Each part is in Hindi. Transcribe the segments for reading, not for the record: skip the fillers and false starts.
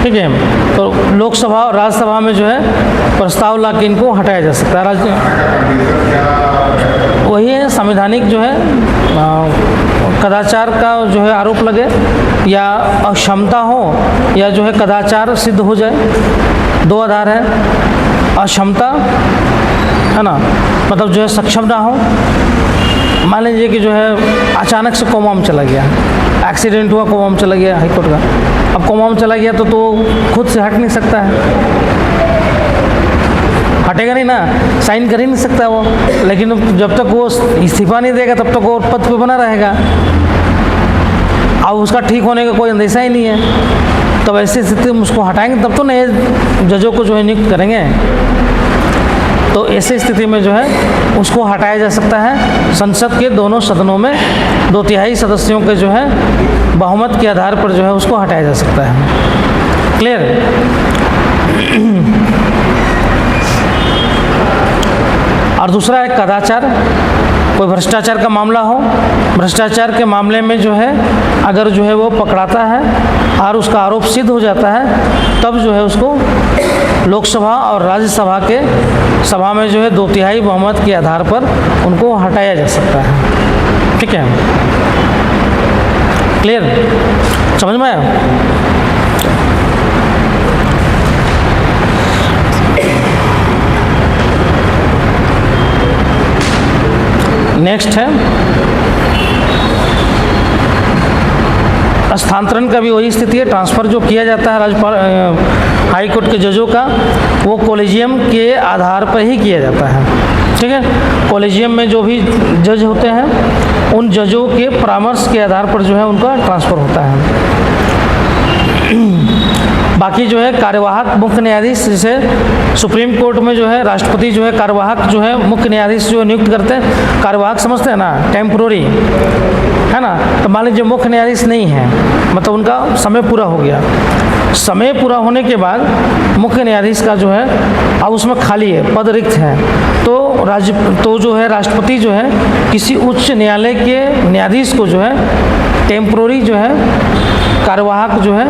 ठीक है। तो लोकसभा और राज्यसभा में जो है प्रस्ताव ला के इनको हटाया जा सकता है। वही है संवैधानिक जो है कदाचार का जो है आरोप लगे, या अक्षमता हो, या जो है कदाचार सिद्ध हो जाए। दो आधार है, अक्षमता है ना, मतलब जो है सक्षम ना हो। मान लीजिए कि जो है अचानक से कोमा में चला गया, एक्सीडेंट हुआ, कोमा में चला गया हाईकोर्ट का। अब कोमा में चला गया तो खुद से हट नहीं सकता है, हटेगा नहीं ना, साइन कर ही नहीं सकता वो। लेकिन जब तक वो इस्तीफा नहीं देगा तब तक वो पद पे बना रहेगा। अब उसका ठीक होने का कोई अंदेशा ही नहीं है, तब ऐसी स्थिति में उसको हटाएंगे तब तो नए जजों को जो है नियुक्त करेंगे। तो ऐसी स्थिति में जो है उसको हटाया जा सकता है। संसद के दोनों सदनों में 2/3 सदस्यों के जो है बहुमत के आधार पर जो है उसको हटाया जा सकता है। क्लियर? और दूसरा है कदाचार। कोई भ्रष्टाचार का मामला हो, भ्रष्टाचार के मामले में जो है अगर जो है वो पकड़ाता है और उसका आरोप सिद्ध हो जाता है, तब जो है उसको लोकसभा और राज्यसभा के सभा में जो है 2/3 बहुमत के आधार पर उनको हटाया जा सकता है। ठीक है, क्लियर? समझ में आया? नेक्स्ट है स्थानांतरण का भी वही स्थिति है। ट्रांसफ़र जो किया जाता है राज्यपाल हाई कोर्ट के जजों का, वो कॉलेजियम के आधार पर ही किया जाता है। ठीक है, कॉलेजियम में जो भी जज होते हैं उन जजों के परामर्श के आधार पर जो है उनका ट्रांसफ़र होता है। बाकी जो है कार्यवाहक मुख्य न्यायाधीश, जैसे सुप्रीम कोर्ट में जो है राष्ट्रपति जो है कार्यवाहक जो है मुख्य न्यायाधीश जो नियुक्त करते हैं। कार्यवाहक समझते हैं ना, टेम्पोररी है ना। तो मान लीजिए मुख्य न्यायाधीश नहीं है, मतलब उनका समय पूरा हो गया। समय पूरा होने के बाद मुख्य न्यायाधीश का जो है अब उसमें खाली है, पद रिक्त है, तो जो है राष्ट्रपति जो है किसी उच्च न्यायालय के न्यायाधीश को जो है टेम्पोररी जो है कार्यवाहक जो है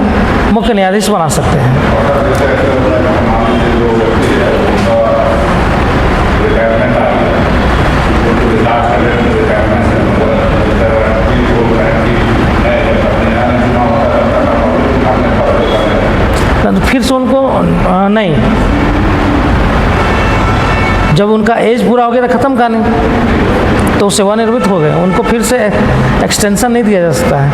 मुख्य न्यायाधीश बना सकते हैं। तो फिर से उनको नहीं, जब उनका एज पूरा हो गया तो ख़त्म कहानी, तो सेवानिवृत्त हो गए, उनको फिर से एक्सटेंशन नहीं दिया जा सकता है।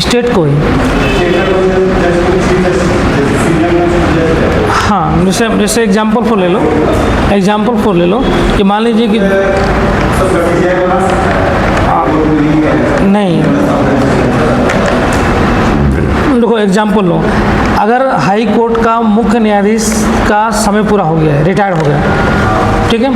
स्टेट को ही, हाँ, जैसे एग्जाम्पल फॉर ले लो कि मान लीजिए कि नहीं, देखो एग्जाम्पल लो, अगर हाई कोर्ट का मुख्य न्यायाधीश का समय पूरा हो गया है, रिटायर्ड हो गया, ठीक है,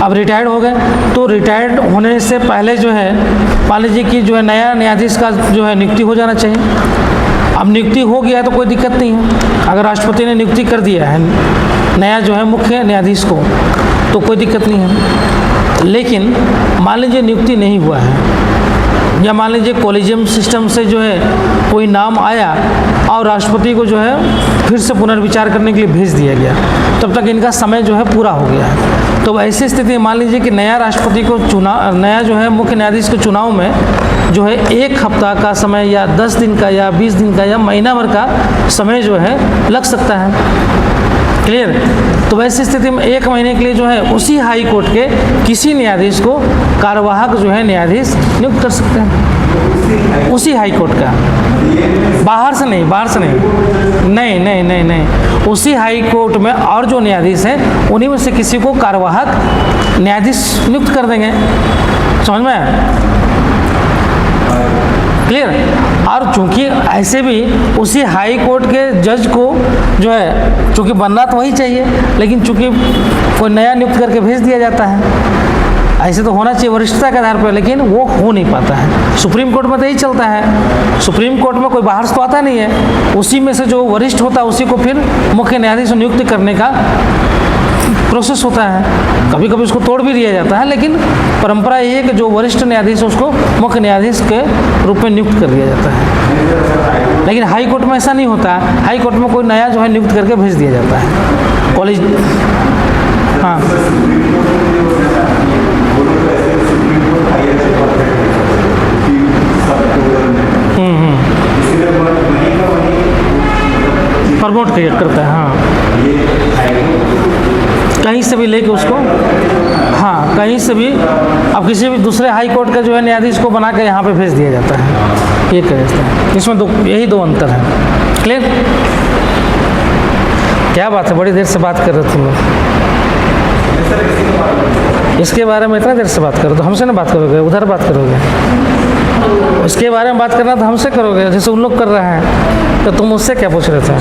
अब रिटायर्ड हो गए तो रिटायर्ड होने से पहले जो है मान लीजिए कि जो है नया न्यायाधीश का जो है नियुक्ति हो जाना चाहिए। अब नियुक्ति हो गया है तो कोई दिक्कत नहीं है, अगर राष्ट्रपति ने नियुक्ति कर दिया है नया जो है मुख्य न्यायाधीश को तो कोई दिक्कत नहीं है। लेकिन मान लीजिए नियुक्ति नहीं हुआ है, या मान लीजिए कॉलेजियम सिस्टम से जो है कोई नाम आया और राष्ट्रपति को जो है फिर से पुनर्विचार करने के लिए भेज दिया गया, तब तक इनका समय जो है पूरा हो गया है। तो ऐसी स्थिति मान लीजिए कि नया राष्ट्रपति को नया जो है मुख्य न्यायाधीश के चुनाव में जो है 1 हफ्ता का समय या 10 दिन का या 20 दिन का या महीना भर का समय जो है लग सकता है। क्लियर? तो वैसी स्थिति में 1 महीने के लिए जो है उसी हाई कोर्ट के किसी न्यायाधीश को कार्यवाहक जो है न्यायाधीश नियुक्त कर सकते हैं, उसी हाई कोर्ट का, बाहर से नहीं, नहीं, उसी हाई कोर्ट में और जो न्यायाधीश हैं उन्हीं में से किसी को कार्यवाहक न्यायाधीश नियुक्त कर देंगे। समझ में आया? क्लियर? और चूंकि ऐसे भी उसी हाई कोर्ट के जज को जो है चूंकि बनना तो वही चाहिए, लेकिन चूंकि कोई नया नियुक्त करके भेज दिया जाता है, ऐसे तो होना चाहिए वरिष्ठता के आधार पर, लेकिन वो हो नहीं पाता है। सुप्रीम कोर्ट में तो यही चलता है, सुप्रीम कोर्ट में कोई बाहर से तो आता नहीं है, उसी में से जो वरिष्ठ होता है उसी को फिर मुख्य न्यायाधीश नियुक्त करने का प्रोसेस होता है। कभी कभी उसको तोड़ भी दिया जाता है, लेकिन परंपरा ये है कि जो वरिष्ठ न्यायाधीश है उसको मुख्य न्यायाधीश के रूप में नियुक्त कर दिया जाता है। लेकिन हाई कोर्ट में ऐसा नहीं होता, हाई कोर्ट में कोई नया जो है नियुक्त करके भेज दिया जाता है कॉलेज। हाँ, प्रमोट करता है। हाँ, कहीं से भी लेके उसको, हाँ कहीं से भी अब किसी भी दूसरे हाई कोर्ट का जो है न्यायाधीश को बना के यहाँ पे भेज दिया जाता है, ये कहते हैं। इसमें यही दो अंतर है। क्लियर? क्या बात है, बड़ी देर से बात कर रहे तुम लोग, इसके बारे में इतना देर से बात करो तो हमसे ना बात करोगे, उधर बात करोगे। इसके बारे में बात करना तो हमसे करोगे, जैसे उन लोग कर रहे हैं, तो तुम उससे क्या पूछ रहे थे?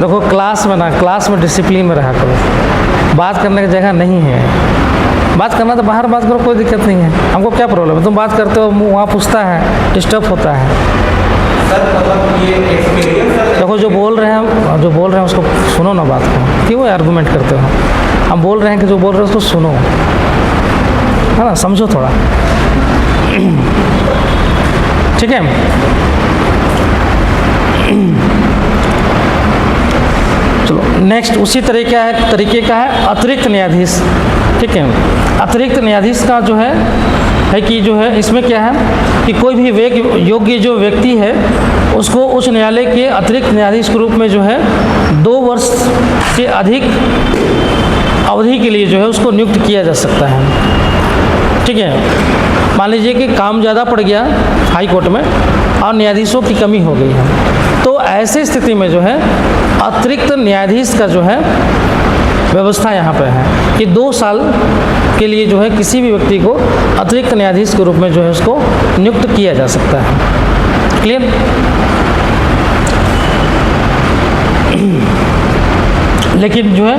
देखो क्लास में डिसिप्लिन में रहा करो, बात करने की जगह नहीं है। बात करना तो बाहर बात करो, कोई दिक्कत नहीं है, हमको क्या प्रॉब्लम है। तुम बात करते हो, वहाँ पूछता है, डिस्टर्ब होता है। देखो जो बोल रहे हैं उसको सुनो ना, बात को क्यों आर्गूमेंट करते हो? हम बोल रहे हैं कि जो बोल रहे हैं उसको सुनो, है ना, समझो थोड़ा, ठीक है। चलो नेक्स्ट उसी तरीके का है अतिरिक्त न्यायाधीश, ठीक है। अतिरिक्त न्यायाधीश का जो है कि जो है इसमें क्या है कि कोई भी योग्य जो व्यक्ति है उसको उच्च न्यायालय के अतिरिक्त न्यायाधीश के रूप में जो है 2 वर्ष से अधिक अवधि के लिए जो है उसको नियुक्त किया जा सकता है, ठीक है। मान लीजिए कि काम ज़्यादा पड़ गया हाई कोर्ट में और न्यायाधीशों की कमी हो गई है, तो ऐसी स्थिति में जो है अतिरिक्त न्यायाधीश का जो है व्यवस्था यहाँ पे है कि 2 साल के लिए जो है किसी भी व्यक्ति को अतिरिक्त न्यायाधीश के रूप में जो है उसको नियुक्त किया जा सकता है। क्लियर? लेकिन जो है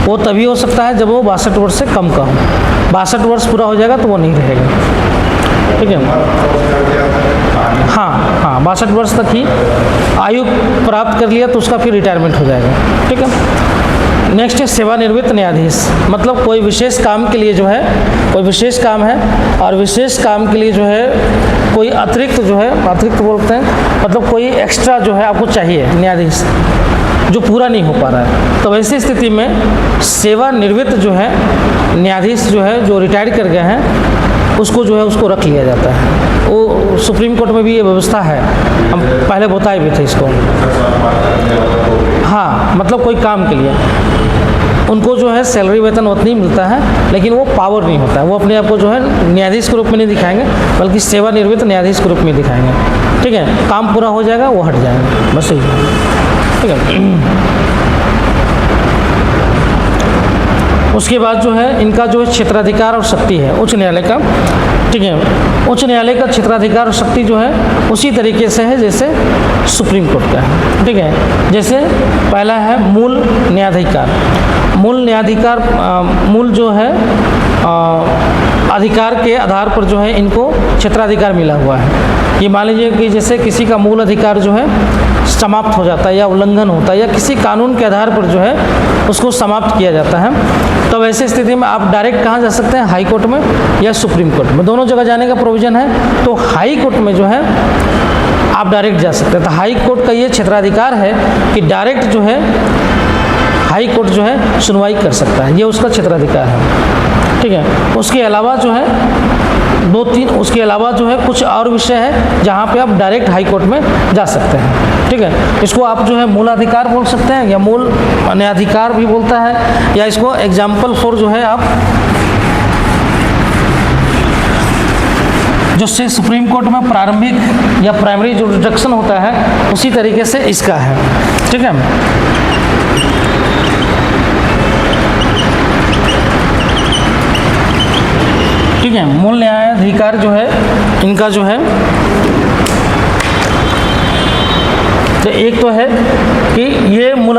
वो तभी हो सकता है जब वो 62 वर्ष से कम का हो। 62 वर्ष पूरा हो जाएगा तो वो नहीं रहेगा, ठीक है। हाँ, 62 वर्ष तक ही आयु प्राप्त कर लिया तो उसका फिर रिटायरमेंट हो जाएगा, ठीक है। नेक्स्ट है सेवानिवृत्त न्यायाधीश, मतलब कोई विशेष काम के लिए जो है, कोई विशेष काम है और विशेष काम के लिए जो है कोई अतिरिक्त जो है, अतिरिक्त बोलते हैं मतलब कोई एक्स्ट्रा जो है आपको चाहिए न्यायाधीश जो पूरा नहीं हो पा रहा है, तो वैसी स्थिति में सेवानिवृत्त जो है न्यायाधीश जो है जो रिटायर कर गए हैं उसको जो है उसको रख लिया जाता है। वो सुप्रीम कोर्ट में भी ये व्यवस्था है, हम पहले बताए भी थे इसको। हाँ, मतलब कोई काम के लिए उनको जो है सैलरी वेतन उतनी मिलता है, लेकिन वो पावर नहीं होता है, वो अपने आप को जो है न्यायाधीश के रूप में नहीं दिखाएंगे बल्कि सेवानिवृत्त न्यायाधीश के रूप में दिखाएंगे, ठीक है। काम पूरा हो जाएगा वो हट जाएंगे, बस यही, ठीक है। उसके बाद जो है इनका जो है क्षेत्राधिकार और शक्ति है उच्च न्यायालय का, ठीक है। उच्च न्यायालय का क्षेत्राधिकार और शक्ति जो है उसी तरीके से है जैसे सुप्रीम कोर्ट का है, ठीक है। जैसे पहला है मूल न्यायाधिकार। मूल न्यायाधिकार मूल जो है अधिकार के आधार पर जो है इनको क्षेत्राधिकार मिला हुआ है। ये मान लीजिए कि जैसे किसी का मूल अधिकार जो है समाप्त हो जाता है या उल्लंघन होता है या किसी कानून के आधार पर जो है उसको समाप्त किया जाता है, तो वैसे स्थिति में आप डायरेक्ट कहाँ जा सकते हैं? हाई कोर्ट में या सुप्रीम कोर्ट में, दोनों जगह जाने का प्रोविज़न है। तो हाई कोर्ट में जो है आप डायरेक्ट जा सकते हैं। तो हाई कोर्ट का ये क्षेत्राधिकार है कि डायरेक्ट जो है हाई कोर्ट जो है सुनवाई कर सकता है, ये उसका क्षेत्राधिकार है, ठीक है। उसके अलावा जो है उसके अलावा जो है कुछ और विषय है जहाँ पे आप डायरेक्ट हाई कोर्ट में जा सकते हैं, ठीक है। इसको आप जो है मूलाधिकार बोल सकते हैं या मूल न्यायाधिकार भी बोलता है, या इसको एग्जाम्पल फॉर जो है आप जो से सुप्रीम कोर्ट में प्रारंभिक या प्राइमरी जुरिसडिक्शन होता है उसी तरीके से इसका है, ठीक है। ठीक है, मूल न्यायाधिकार जो है इनका जो है तो एक तो है कि ये मूल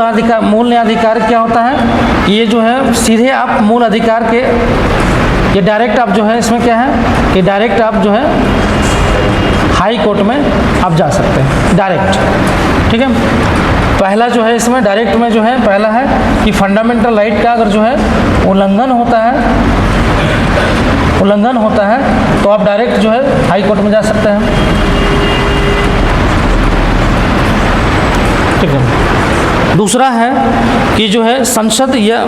न्यायाधिकार क्या होता है, ये जो है सीधे आप मूल अधिकार के ये डायरेक्ट आप जो है इसमें क्या है कि डायरेक्ट आप जो है हाई कोर्ट में आप जा सकते हैं डायरेक्ट, ठीक है। पहला जो है इसमें डायरेक्ट में जो है पहला है कि फंडामेंटल राइट का अगर जो है उल्लंघन होता है तो आप डायरेक्ट जो है हाई कोर्ट में जा सकते हैं, ठीक है। दूसरा है कि जो है संसद या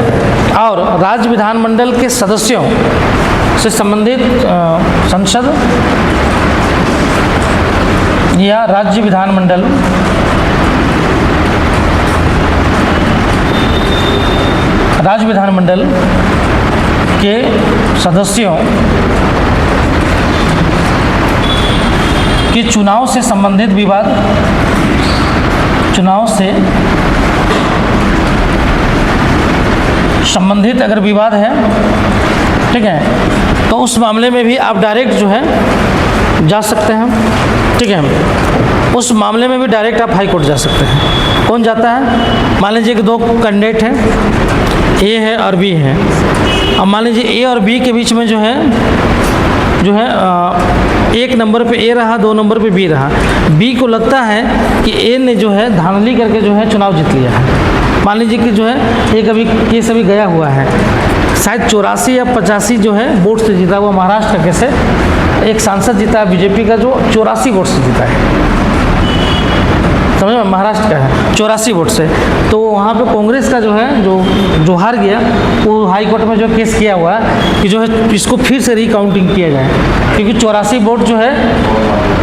और राज्य विधानमंडल के सदस्यों से संबंधित संसद या राज्य विधानमंडल के सदस्यों के चुनाव से संबंधित विवाद, अगर विवाद है, ठीक है, तो उस मामले में भी आप डायरेक्ट जो है जा सकते हैं, ठीक है। उस मामले में भी डायरेक्ट आप हाई कोर्ट जा सकते हैं। कौन जाता है? मान लीजिए कि दो कैंडिडेट हैं, ए है और बी है। अब मान लीजिए ए और बी के बीच में जो है एक नंबर पे ए रहा, 2 नंबर पे बी रहा। बी को लगता है कि ए ने जो है धांधली करके जो है चुनाव जीत लिया है। मान लीजिए कि जो है एक अभी केस अभी गया हुआ है, शायद 84 या 85 जो है वोट से जीता हुआ महाराष्ट्र का केस है। एक सांसद जीता है बीजेपी का जो 84 वोट से जीता है, समझ में, महाराष्ट्र का है 84 वोट से। तो वहाँ पे कांग्रेस का जो है जो हार गया, वो हाई कोर्ट में जो केस किया हुआ है कि जो है इसको फिर से रिकाउंटिंग किया जाए, क्योंकि 84 वोट जो है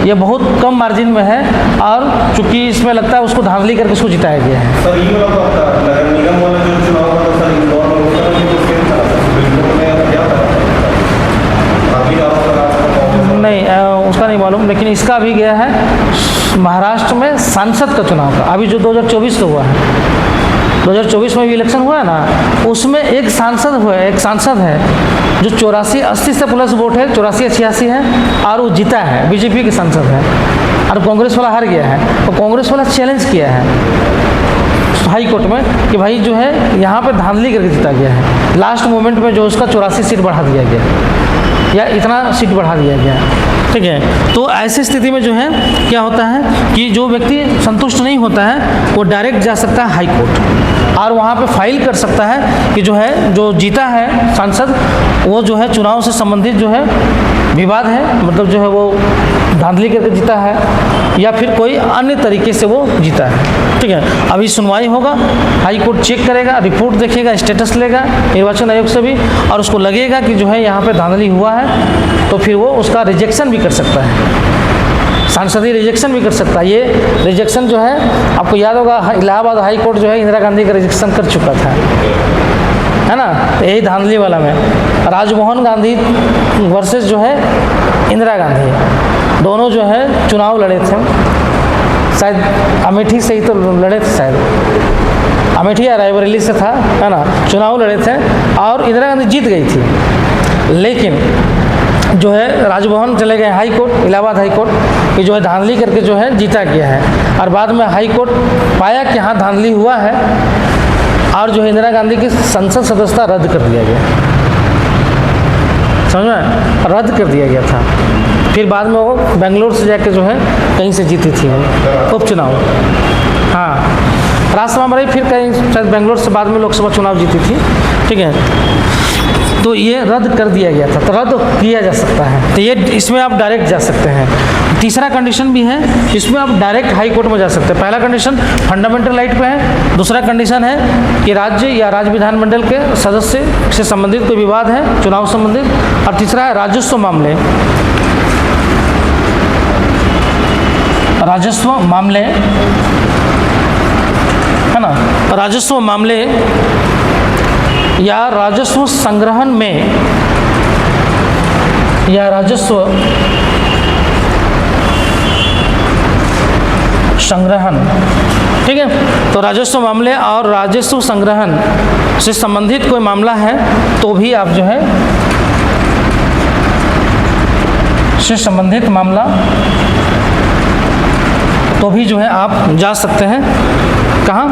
ये बहुत कम मार्जिन में है और चूंकि इसमें लगता है उसको धांधली करके उसको जिताया गया है। सर ये वाला नगर निगम वाला जो चुनाव था सर इंदौर में उसका जो सेम था, बिल्कुल में क्या था? नहीं उसका नहीं मालूम, लेकिन इसका भी गया है महाराष्ट्र में सांसद का चुनाव का, अभी जो 2024 का हुआ है, 2024 में भी इलेक्शन हुआ है ना, उसमें एक सांसद है जो 84-80 से प्लस वोट है, 84-86 है और वो जीता है, बीजेपी के सांसद है, और कांग्रेस वाला हार गया है। तो कांग्रेस वाला चैलेंज किया है हाई कोर्ट में कि भाई जो है यहाँ पे धांधली करके जीता गया है, लास्ट मोमेंट में जो उसका 84 सीट बढ़ा दिया गया या इतना सीट बढ़ा दिया गया, ठीक है। तो ऐसी स्थिति में जो है क्या होता है कि जो व्यक्ति संतुष्ट नहीं होता है वो डायरेक्ट जा सकता है हाई कोर्ट और वहाँ पे फाइल कर सकता है कि जो है जो जीता है सांसद वो जो है चुनाव से संबंधित जो है विवाद है, मतलब जो है वो धांधली करके जीता है या फिर कोई अन्य तरीके से वो जीता है, ठीक है। अभी सुनवाई होगा, हाई कोर्ट चेक करेगा, रिपोर्ट देखेगा, स्टेटस लेगा निर्वाचन आयोग से भी, और उसको लगेगा कि जो है यहाँ पे धांधली हुआ है तो फिर वो उसका रिजेक्शन भी कर सकता है, सांसदीय रिजेक्शन भी कर सकता है। ये रिजेक्शन जो है आपको याद होगा इलाहाबाद हाई कोर्ट जो है इंदिरा गांधी का रिजेक्शन कर चुका था, है ना, यही धांधली वाला में राजमोहन गांधी वर्सेस जो है इंदिरा गांधी, दोनों जो है चुनाव लड़े थे, शायद अमेठी से ही तो लड़े थे, शायद अमेठी या रायबरेली से था, है ना, चुनाव लड़े थे और इंदिरा गांधी जीत गई थी, लेकिन जो है राजभवन चले गए high court, Allahabad high court कि जो है धांधली करके जो है जीता गया है, और बाद में हाई कोर्ट पाया कि हाँ धांधली हुआ है और जो है इंदिरा गांधी की संसद सदस्यता रद्द कर दिया गया, समझ में, रद्द कर दिया गया था। फिर बाद में वो बेंगलोर से जाके जो है कहीं से जीती थी वो उपचुनाव, हाँ राज्यसभा में रही, फिर कहीं शायद बेंगलोर से बाद में लोकसभा चुनाव जीती थी, ठीक है। तो ये रद्द कर दिया गया था, तो रद्द किया जा सकता है, तो ये इसमें आप डायरेक्ट जा सकते हैं। तीसरा कंडीशन भी है, इसमें आप डायरेक्ट हाई कोर्ट में जा सकते हैं। पहला कंडीशन फंडामेंटल राइट पे है, दूसरा कंडीशन है कि राज्य या राज्य विधानमंडल के सदस्य से संबंधित कोई विवाद है चुनाव संबंधित, और तीसरा है राजस्व मामले, है ना, राजस्व मामले या राजस्व संग्रहण में या राजस्व संग्रहण, ठीक है। तो राजस्व मामले और राजस्व संग्रहण से संबंधित कोई मामला है तो भी आप जो है से संबंधित मामला तो भी जो है आप जा सकते हैं, कहाँ,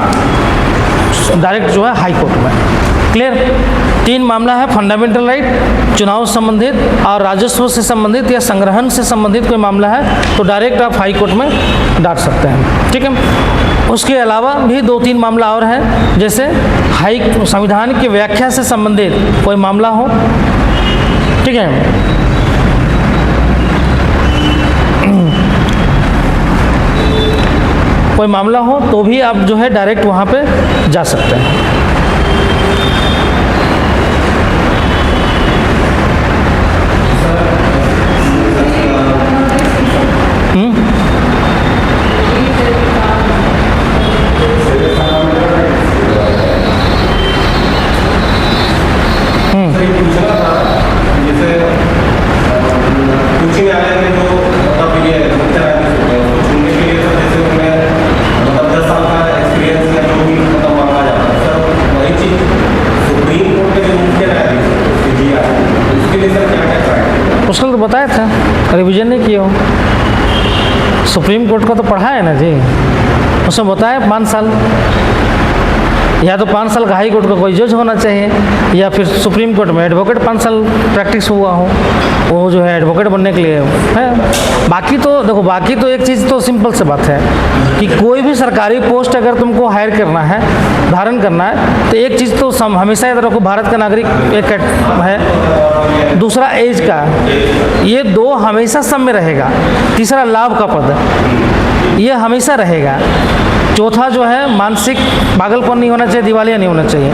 डायरेक्ट जो है हाई कोर्ट में। क्लियर। 3 मामला है, फंडामेंटल राइट, चुनाव से संबंधित और राजस्व से संबंधित या संग्रहण से संबंधित कोई मामला है तो डायरेक्ट आप हाई कोर्ट में डाल सकते हैं, ठीक है। उसके अलावा भी 2-3 मामला और है, जैसे संविधान की व्याख्या से संबंधित कोई मामला हो, ठीक है, कोई मामला हो तो भी आप जो है डायरेक्ट वहाँ पे जा सकते हैं। उसका तो बताया था, रिवीजन नहीं किया हो। सुप्रीम कोर्ट का तो पढ़ा है ना जी, उसमें बताया 5 साल, या तो 5 साल का हाई कोर्ट का कोई जज होना चाहिए, या फिर सुप्रीम कोर्ट में एडवोकेट 5 साल प्रैक्टिस हुआ हो, वो जो है एडवोकेट बनने के लिए है। बाकी तो देखो, बाकी तो एक चीज़ तो सिंपल से बात है कि कोई भी सरकारी पोस्ट अगर तुमको हायर करना है, धारण करना है, तो एक चीज़ तो हमेशा याद रखो, भारत का नागरिक एक है, दूसरा एज का, ये 2 हमेशा सब में रहेगा। तीसरा लाभ का पद, ये हमेशा रहेगा। चौथा जो है मानसिक पागलपन नहीं होना चाहिए, दिवालिया नहीं होना चाहिए।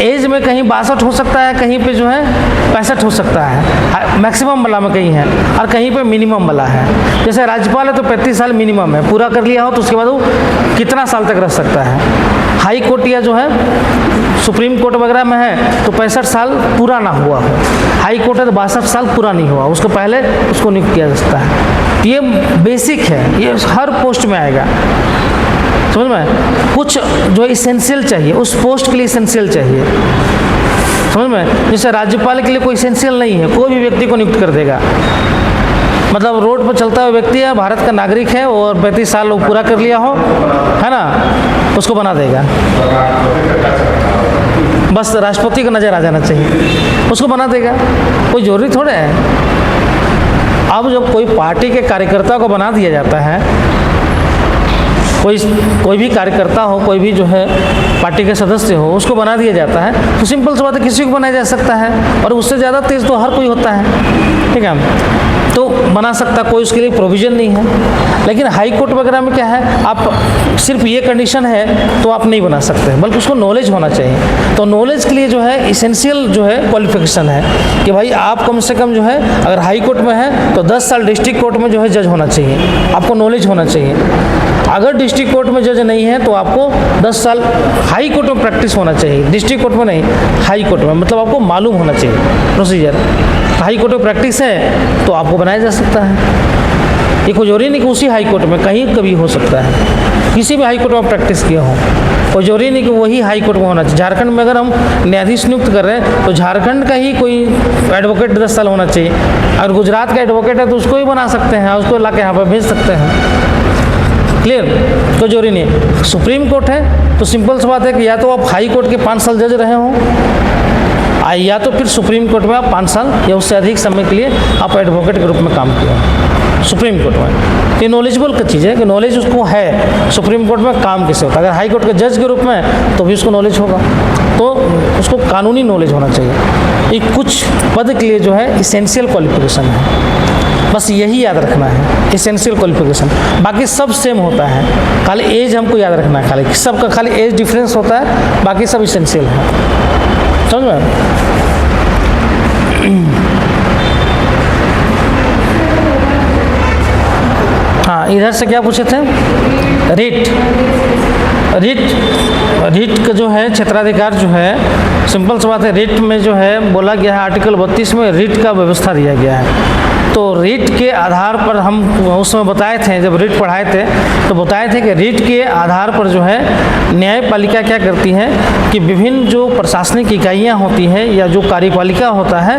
एज में कहीं 62 हो सकता है, कहीं पे जो है 65 हो सकता है, मैक्सिमम वाला में कहीं है, और कहीं पे मिनिमम वाला है। जैसे राज्यपाल है तो 35 साल मिनिमम है, पूरा कर लिया हो तो उसके बाद वो कितना साल तक रह सकता है। हाई कोर्ट या जो है सुप्रीम कोर्ट वगैरह में है तो 65 साल पूरा ना हुआ हो, हाई कोर्ट है तो 62 साल पूरा नहीं हुआ, उसको पहले उसको नियुक्त किया जा सकता है। ये बेसिक है, ये हर पोस्ट में आएगा, समझ में। कुछ जो इसेंशियल चाहिए, उस पोस्ट के लिए इसेंशियल चाहिए, समझ में। जैसे राज्यपाल के लिए कोई इसेंशियल नहीं है, कोई भी व्यक्ति को नियुक्त कर देगा, मतलब रोड पर चलता हुआ व्यक्ति है, भारत का नागरिक है और 35 साल वो पूरा कर लिया हो, है ना, उसको बना देगा। बस राष्ट्रपति को नज़र आ जाना चाहिए, उसको बना देगा, कोई जरूरी थोड़ा है। अब जब कोई पार्टी के कार्यकर्ता को बना दिया जाता है, कोई भी कार्यकर्ता हो, कोई भी जो है पार्टी के सदस्य हो, उसको बना दिया जाता है, तो सिंपल सी बात है, किसी को बनाया जा सकता है, और उससे ज़्यादा तेज तो हर कोई होता है, ठीक है, तो बना सकता, कोई उसके लिए प्रोविज़न नहीं है। लेकिन हाई कोर्ट वगैरह में क्या है, आप सिर्फ ये कंडीशन है तो आप नहीं बना सकते, बल्कि उसको नॉलेज होना चाहिए। तो नॉलेज के लिए जो है इसेंशियल जो है क्वालिफिकेशन है कि भाई आप कम से कम जो है, अगर हाई कोर्ट में है तो 10 साल डिस्ट्रिक्ट कोर्ट में जो है जज होना चाहिए, आपको नॉलेज होना चाहिए। अगर डिस्ट्रिक्ट कोर्ट में जज नहीं है तो आपको 10 साल हाई कोर्ट में प्रैक्टिस होना चाहिए, डिस्ट्रिक्ट कोर्ट में नहीं, हाई कोर्ट में, मतलब आपको मालूम होना चाहिए प्रोसीजर। हाई कोर्ट में प्रैक्टिस है तो आपको बनाया जा सकता है। ये कोई जरूरी नहीं कि उसी हाई कोर्ट में, कहीं कभी हो सकता है, किसी भी हाई कोर्ट में आप प्रैक्टिस किया हो, कोई जरूरी नहीं कि वही हाई कोर्ट में होना चाहिए। झारखंड में अगर हम न्यायाधीश नियुक्त कर रहे हैं तो झारखंड का ही कोई एडवोकेट 10 साल होना चाहिए। अगर गुजरात का एडवोकेट है तो उसको ही बना सकते हैं, उसको ला के यहाँ पर भेज सकते हैं। क्लियर, तो जरूरी नहीं है। सुप्रीम कोर्ट है तो सिंपल सी बात है कि या तो आप हाई कोर्ट के 5 साल जज रहे हों, या तो फिर सुप्रीम कोर्ट में आप 5 साल या उससे अधिक समय के लिए आप एडवोकेट के रूप में काम किया सुप्रीम कोर्ट में। ये नॉलेजेबल की चीज़ है कि नॉलेज उसको है सुप्रीम कोर्ट में काम कैसे होता है। अगर हाई कोर्ट के जज के रूप में तो भी उसको नॉलेज होगा, तो उसको कानूनी नॉलेज होना चाहिए। ये कुछ पद के लिए जो है इसेंशियल क्वालिफिकेशन है, बस यही याद रखना है, इसेंशियल क्वालिफिकेशन। बाकी सब सेम होता है, खाली एज हमको याद रखना है, खाली सबका खाली एज डिफरेंस होता है, बाकी सब इसेंशियल है, समझ में। हाँ, इधर से क्या पूछे थे, रिट का जो है क्षेत्राधिकार जो है, सिंपल सी बात है, रिट में जो है बोला गया है आर्टिकल 32 में रिट का व्यवस्था दिया गया है। तो रिट के आधार पर हम उस समय बताए थे, जब रिट पढ़ाए थे तो बताए थे कि रिट के आधार पर जो है न्यायपालिका क्या करती है कि विभिन्न जो प्रशासनिक इकाइयाँ होती हैं या जो कार्यपालिका होता है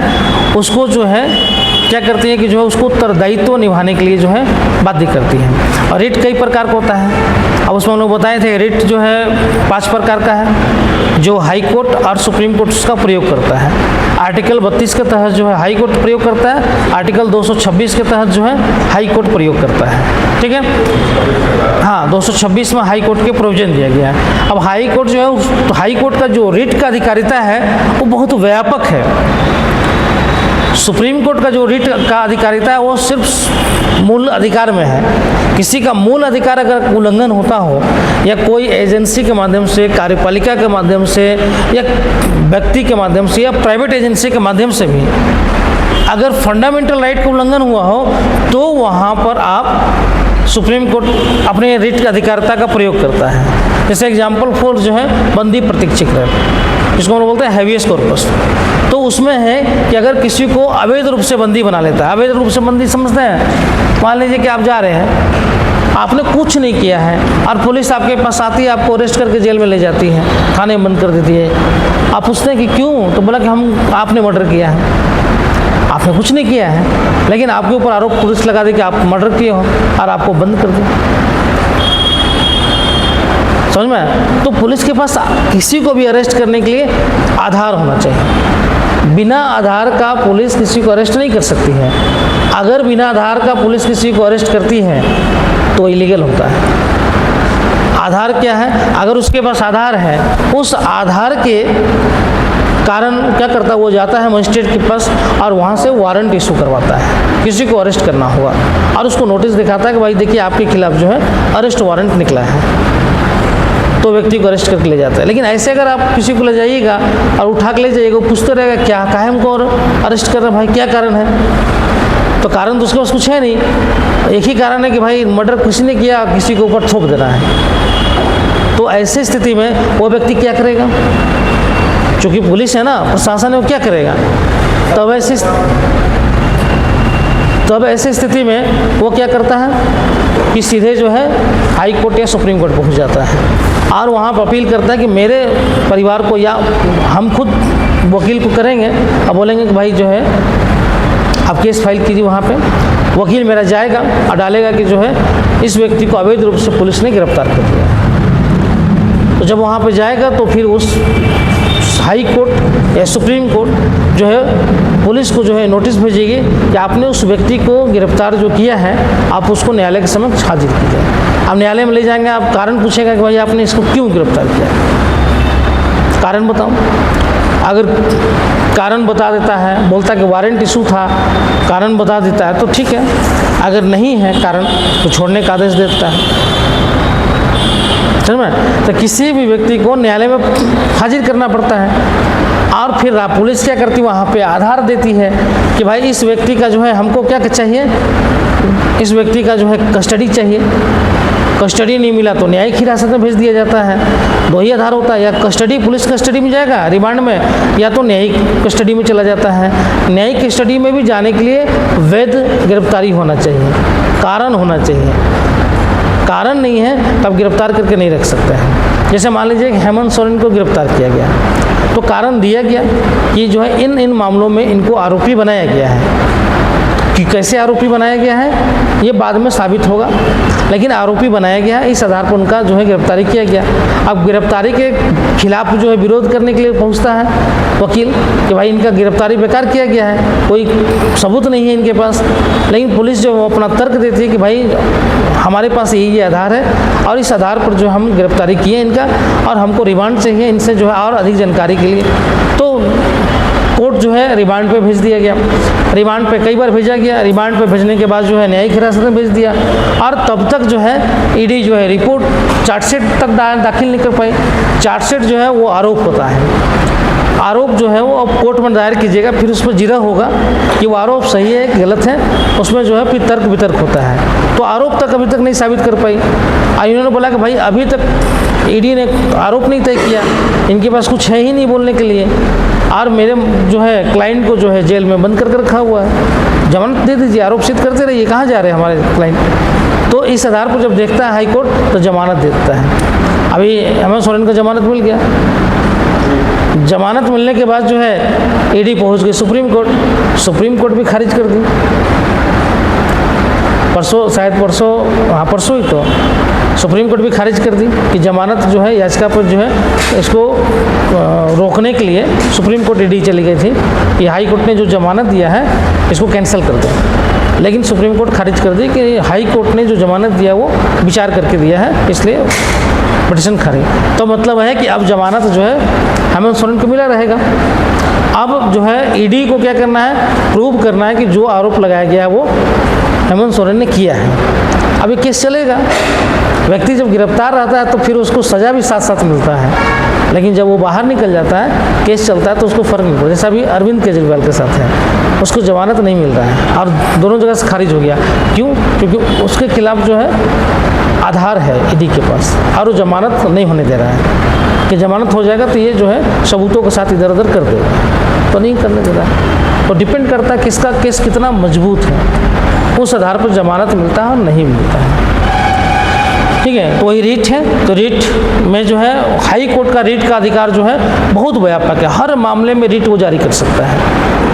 उसको जो है क्या करती है कि जो है उसको उत्तरदायित्व निभाने के लिए जो है बाध्य करती है। और रिट कई प्रकार का होता है, अब उसमें हम लोग बताए थे रिट जो है 5 प्रकार का है, जो हाई कोर्ट और सुप्रीम कोर्ट उसका प्रयोग करता है। आर्टिकल 32 के तहत जो है हाई कोर्ट प्रयोग करता है, आर्टिकल 226 के तहत जो है हाई कोर्ट प्रयोग करता है। ठीक है, हाँ 226 में हाई कोर्ट के प्रोविजन दिया गया है। अब हाई कोर्ट जो है, तो हाई कोर्ट का जो रिट का अधिकारिता है वो बहुत व्यापक है। सुप्रीम कोर्ट का जो रिट का अधिकारिता है वो सिर्फ मूल अधिकार में है। किसी का मूल अधिकार अगर उल्लंघन होता हो या कोई एजेंसी के माध्यम से, कार्यपालिका के माध्यम से या व्यक्ति के माध्यम से या प्राइवेट एजेंसी के माध्यम से भी अगर फंडामेंटल राइट का उल्लंघन हुआ हो तो वहाँ पर आप सुप्रीम कोर्ट अपने रिट अधिकारिता का प्रयोग करता है। जैसे एग्जाम्पल फॉर जो है बंदी प्रतीक्षित, जिसको हम बोलते हैं हैवियस कॉर्पस। तो उसमें है कि अगर किसी को अवैध रूप से बंदी बना लेता है, अवैध रूप से बंदी समझते हैं, मान लीजिए कि आप जा रहे हैं, आपने कुछ नहीं किया है और पुलिस आपके पास आती है, आपको अरेस्ट करके जेल में ले जाती है, थाने में बंद कर देती है। आप पूछते हैं कि क्यों, तो बोला कि आपने मर्डर किया है। आपने कुछ नहीं किया है, लेकिन आपके ऊपर आरोप पुलिस लगा दी कि आप मर्डर किए हो और आपको बंद कर दिया। समझ में आया? तो पुलिस के पास किसी को भी अरेस्ट करने के लिए आधार होना चाहिए। बिना आधार का पुलिस किसी को अरेस्ट नहीं कर सकती है। अगर बिना आधार का पुलिस किसी को अरेस्ट करती है तो इलीगल होता है। आधार क्या है? अगर उसके पास आधार है, उस आधार के कारण क्या करता है, वो जाता है मजिस्ट्रेट के पास और वहाँ से वारंट इशू करवाता है, किसी को अरेस्ट करना हुआ और उसको नोटिस दिखाता है कि भाई देखिए आपके खिलाफ जो है अरेस्ट वारंट निकला है, तो व्यक्ति को अरेस्ट करके ले जाता है। लेकिन ऐसे अगर आप किसी को ले जाइएगा और उठा के ले जाइएगा, पूछते रहेगा क्या काहे हमको अरेस्ट कर रहे भाई, क्या कारण है? तो कारण तो उसके पास कुछ है नहीं, एक ही कारण है कि भाई मर्डर किसी ने किया, किसी के ऊपर थोप देना है। तो ऐसी स्थिति में वो व्यक्ति क्या करेगा? चूँकि पुलिस है ना, प्रशासन है, वो क्या करेगा? तब ऐसी स्थिति में वो क्या करता है कि सीधे जो है हाई कोर्ट या सुप्रीम कोर्ट पहुंच जाता है और वहाँ पर अपील करता है कि मेरे परिवार को, या हम खुद वकील को करेंगे और बोलेंगे कि भाई जो है आप केस फाइल कीजिए। वहाँ पे वकील मेरा जाएगा और डालेगा कि जो है इस व्यक्ति को अवैध रूप से पुलिस ने गिरफ्तार कर दिया। तो जब वहाँ पे जाएगा तो फिर उस हाई कोर्ट या सुप्रीम कोर्ट जो है पुलिस को जो है नोटिस भेजेगी कि आपने उस व्यक्ति को गिरफ्तार जो किया है, आप उसको न्यायालय के समक्ष हाजिर कीजिए। आप न्यायालय में ले जाएंगे, आप कारण पूछेगा कि भाई आपने इसको क्यों गिरफ्तार किया, कारण बताओ। अगर कारण बता देता है, बोलता कि वारंट इशू था, कारण बता देता है तो ठीक है। अगर नहीं है कारण तो छोड़ने का आदेश देता है। समझ में? तो किसी भी व्यक्ति को न्यायालय में हाजिर करना पड़ता है और फिर पुलिस क्या करती है, वहाँ पे आधार देती है कि भाई इस व्यक्ति का जो है हमको क्या चाहिए, इस व्यक्ति का जो है कस्टडी चाहिए। कस्टडी नहीं मिला तो न्यायिक हिरासत में भेज दिया जाता है। दो ही आधार होता है, या कस्टडी पुलिस कस्टडी में जाएगा रिमांड में, या तो न्यायिक कस्टडी में चला जाता है। न्यायिक कस्टडी में भी जाने के लिए वैध गिरफ्तारी होना चाहिए, कारण होना चाहिए। कारण नहीं है तब गिरफ्तार करके नहीं रख सकते हैं। जैसे मान लीजिए हेमंत सोरेन को गिरफ्तार किया गया तो कारण दिया गया कि जो है इन मामलों में इनको आरोपी बनाया गया है। कि कैसे आरोपी बनाया गया है ये बाद में साबित होगा, लेकिन आरोपी बनाया गया है, इस आधार पर उनका जो है गिरफ्तारी किया गया। अब गिरफ्तारी के खिलाफ जो है विरोध करने के लिए पहुंचता है वकील कि भाई इनका गिरफ्तारी बेकार किया गया है, कोई सबूत नहीं है इनके पास। लेकिन पुलिस जो अपना तर्क देती है कि भाई हमारे पास ये आधार है और इस आधार पर जो हम गिरफ्तारी किए इनका, और हमको रिमांड चाहिए इनसे जो है और अधिक जानकारी के लिए। तो कोर्ट जो है रिमांड पे भेज दिया गया। रिमांड पे कई बार भेजा गया। रिमांड पे भेजने के बाद जो है न्यायिक हिरासत में भेज दिया और तब तक जो है ईडी जो है रिपोर्ट चार्जशीट तक दाखिल नहीं कर पाई। चार्जशीट जो है वो आरोप होता है। आरोप जो है वो अब कोर्ट में दायर कीजिएगा, फिर उसमें जिरह होगा कि वो आरोप सही है कि गलत है, उसमें जो है फिर तर्क वितर्क होता है। तो आरोप तक अभी तक नहीं साबित कर पाई। इन्होंने बोला कि भाई अभी तक ईडी ने आरोप नहीं तय किया, इनके पास कुछ है ही नहीं बोलने के लिए, और मेरे जो है क्लाइंट को जो है जेल में बंद करके रखा हुआ है, जमानत दे दीजिए, आरोप सिद्ध करते रहिए, कहाँ जा रहे हैं हमारे क्लाइंट। तो इस आधार पर जब देखता है हाई कोर्ट तो जमानत दे देता है। अभी हेमंत सोरेन को जमानत मिल गया। जमानत मिलने के बाद जो है ईडी पहुंच गई सुप्रीम कोर्ट। सुप्रीम कोर्ट भी खारिज कर दी। परसों, शायद परसों, हाँ परसों ही तो सुप्रीम कोर्ट भी खारिज कर दी कि जमानत जो है याचिका पर जो है इसको रोकने के लिए सुप्रीम कोर्ट ईडी चली गई थी कि हाई कोर्ट ने जो जमानत दिया है इसको कैंसिल कर दो। लेकिन सुप्रीम कोर्ट खारिज कर दी कि हाई कोर्ट ने जो जमानत दिया वो विचार करके दिया है, इसलिए पिटीशन खारिज। तो मतलब है कि अब जमानत जो है हेमंत सोरेन को मिला रहेगा। अब जो है ईडी को क्या करना है, प्रूव करना है कि जो आरोप लगाया गया है वो हेमंत सोरेन ने किया है। अब ये केस चलेगा। व्यक्ति जब गिरफ्तार रहता है तो फिर उसको सज़ा भी साथ साथ मिलता है, लेकिन जब वो बाहर निकल जाता है, केस चलता है, तो उसको फ़र्क नहीं पड़ता। जैसा अभी अरविंद केजरीवाल के साथ है, उसको जमानत नहीं मिल रहा है और दोनों जगह से खारिज हो गया। क्यों? क्योंकि उसके खिलाफ जो है आधार है ईडी के पास और वो जमानत नहीं होने दे रहा है कि जमानत हो जाएगा तो ये जो है सबूतों के साथ इधर उधर कर देगा, तो नहीं करने दे रहा है। तो डिपेंड करता है किसका केस कितना मजबूत है, उस आधार पर जमानत मिलता है और नहीं मिलता है। ठीक है, तो वही रीट है। तो रीट में जो है हाई कोर्ट का रीट का अधिकार जो है बहुत व्यापक है, हर मामले में रीट वो जारी कर सकता है।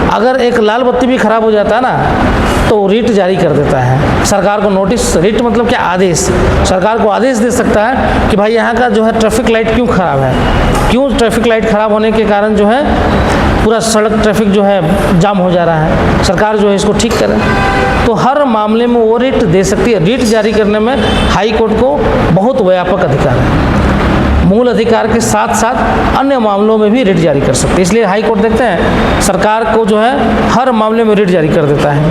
अगर एक लाल बत्ती भी खराब हो जाता है ना तो रीट जारी कर देता है सरकार को नोटिस। रीट मतलब क्या, आदेश। सरकार को आदेश दे सकता है कि भाई यहाँ का जो है ट्रैफिक लाइट क्यों ख़राब है, क्यों ट्रैफिक लाइट ख़राब होने के कारण जो है पूरा सड़क ट्रैफिक जो है जाम हो जा रहा है, सरकार जो है इसको ठीक करे। तो हर मामले में वो रीट दे सकती है। रीट जारी करने में हाई कोर्ट को बहुत व्यापक अधिकार है, मूल अधिकार के साथ साथ अन्य मामलों में भी रीट जारी कर सकते हैं। इसलिए हाई कोर्ट देखते हैं सरकार को जो है हर मामले में रीट जारी कर देता है।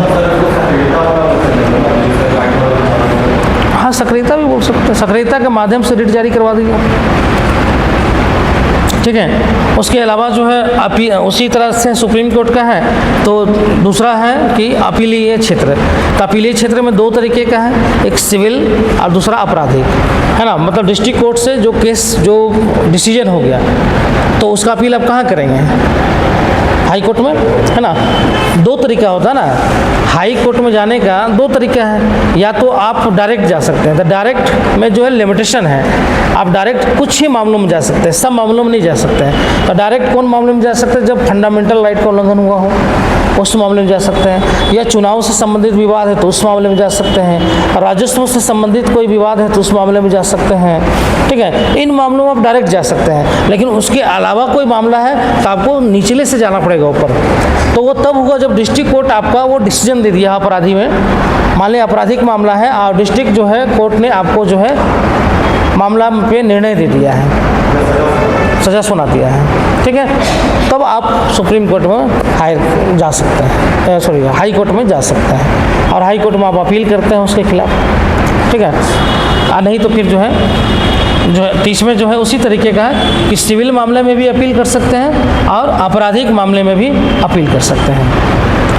हाँ, सक्रियता भी बोल सकते हैं, सक्रियता के माध्यम से रीट जारी करवा दीजिए। ठीक है, उसके अलावा जो है उसी तरह से सुप्रीम कोर्ट का है तो दूसरा है कि अपीलीय क्षेत्र। तो अपीलीय क्षेत्र में दो तरीके का है, एक सिविल और दूसरा आपराधिक, है ना। मतलब डिस्ट्रिक्ट कोर्ट से जो केस जो डिसीजन हो गया तो उसका अपील आप कहाँ करेंगे, हाई कोर्ट में, है ना। दो तरीका होता है ना हाई कोर्ट में जाने का, दो तरीका है। या तो आप डायरेक्ट जा सकते हैं, तो डायरेक्ट में जो है लिमिटेशन है, आप डायरेक्ट कुछ ही मामलों में जा सकते हैं, सब मामलों में नहीं जा सकते हैं। तो डायरेक्ट कौन मामले में जा सकते हैं, जब फंडामेंटल राइट का उल्लंघन हुआ हो उस मामले में जा सकते हैं, या चुनाव से संबंधित विवाद है तो उस मामले में जा सकते हैं, राजस्व से संबंधित कोई विवाद है तो उस मामले में जा सकते हैं। ठीक है, इन मामलों में आप डायरेक्ट जा सकते हैं। लेकिन उसके अलावा कोई मामला है तो आपको निचले से जाना पड़ेगा ऊपर। तो वो तब होगा जब डिस्ट्रिक्ट कोर्ट आपका वो डिसीजन दे दिया अपराधी में। मान लें आपराधिक मामला है और डिस्ट्रिक्ट जो है कोर्ट ने आपको जो है मामला पे निर्णय दे दिया है, सज़ा सुना दिया है। ठीक है, तब आप सुप्रीम कोर्ट में जा सकते हैं, सॉरी हाई कोर्ट में जा सकते हैं और हाई कोर्ट में आप अपील करते हैं उसके खिलाफ। ठीक है, और नहीं तो फिर जो है 30 में जो है उसी तरीके का है कि सिविल मामले में भी अपील कर सकते हैं और आपराधिक मामले में भी अपील कर सकते हैं।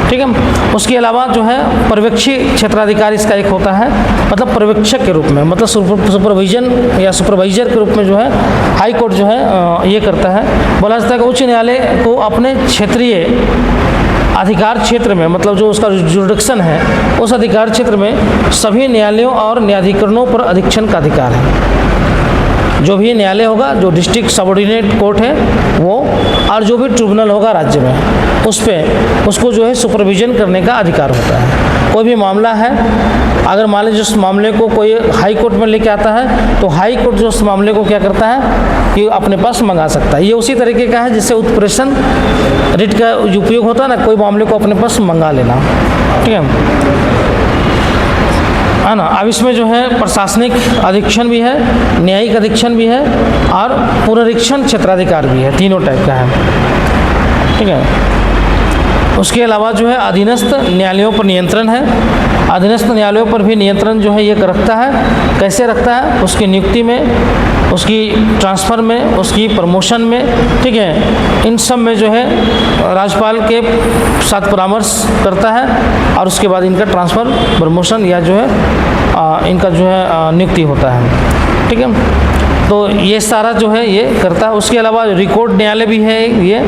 ठीक है, उसके अलावा जो है पर्यवेक्षी क्षेत्राधिकार इसका एक होता है, मतलब पर्यवेक्षक के रूप में, मतलब सुपरविजन या सुपरवाइजर के रूप में जो है हाई कोर्ट जो है ये करता है। बोला जाता है कि उच्च न्यायालय को अपने क्षेत्रीय अधिकार क्षेत्र में, मतलब जो उसका जुरिडिक्शन है उस अधिकार क्षेत्र में सभी न्यायालयों और न्यायाधिकरणों पर अधीक्षण का अधिकार है। जो भी न्यायालय होगा, जो डिस्ट्रिक्ट सबऑर्डिनेट कोर्ट है वो, और जो भी ट्रिब्यूनल होगा राज्य में, उस पर उसको जो है सुपरविजन करने का अधिकार होता है। कोई भी मामला है, अगर मान लीजिए उस मामले को कोई हाई कोर्ट में लेके आता है तो हाई कोर्ट जो उस मामले को क्या करता है कि अपने पास मंगा सकता है। ये उसी तरीके का है जिससे उत्प्रेषण रिट का उपयोग होता है ना, कोई मामले को अपने पास मंगा लेना। ठीक है ना। अब इसमें जो है प्रशासनिक अधीक्षण भी है, न्यायिक अधीक्षण भी है और पुनरीक्षण क्षेत्राधिकार भी है, तीनों टाइप का है। ठीक है, उसके अलावा जो है अधीनस्थ न्यायालयों पर नियंत्रण है। अधीनस्थ न्यायालयों पर भी नियंत्रण जो है ये रखता है। कैसे रखता है, उसकी नियुक्ति में, उसकी ट्रांसफ़र में, उसकी प्रमोशन में। ठीक है, इन सब में जो है राज्यपाल के साथ परामर्श करता है और उसके बाद इनका ट्रांसफ़र, प्रमोशन या जो है इनका जो है नियुक्ति होता है। ठीक है, तो ये सारा जो है ये करता है। उसके अलावा रिकॉर्ड न्यायालय भी है। ये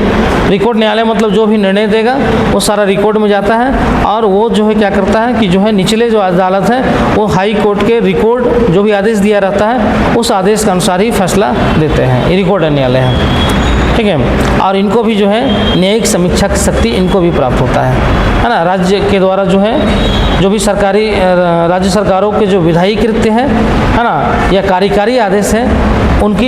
रिकॉर्ड न्यायालय मतलब जो भी निर्णय देगा वो सारा रिकॉर्ड में जाता है और वो जो है क्या करता है कि जो है निचले जो अदालत है वो हाई कोर्ट के रिकॉर्ड जो भी आदेश दिया रहता है उस आदेश के अनुसार ही फैसला देते हैं। ये रिकॉर्ड न्यायालय है। ठीक है। और इनको भी जो है न्यायिक समीक्षा की शक्ति इनको भी प्राप्त होता है ना। राज्य के द्वारा जो है जो भी सरकारी राज्य सरकारों के जो विधायी कृत्य है ना, या कार्यकारी आदेश हैं, उनकी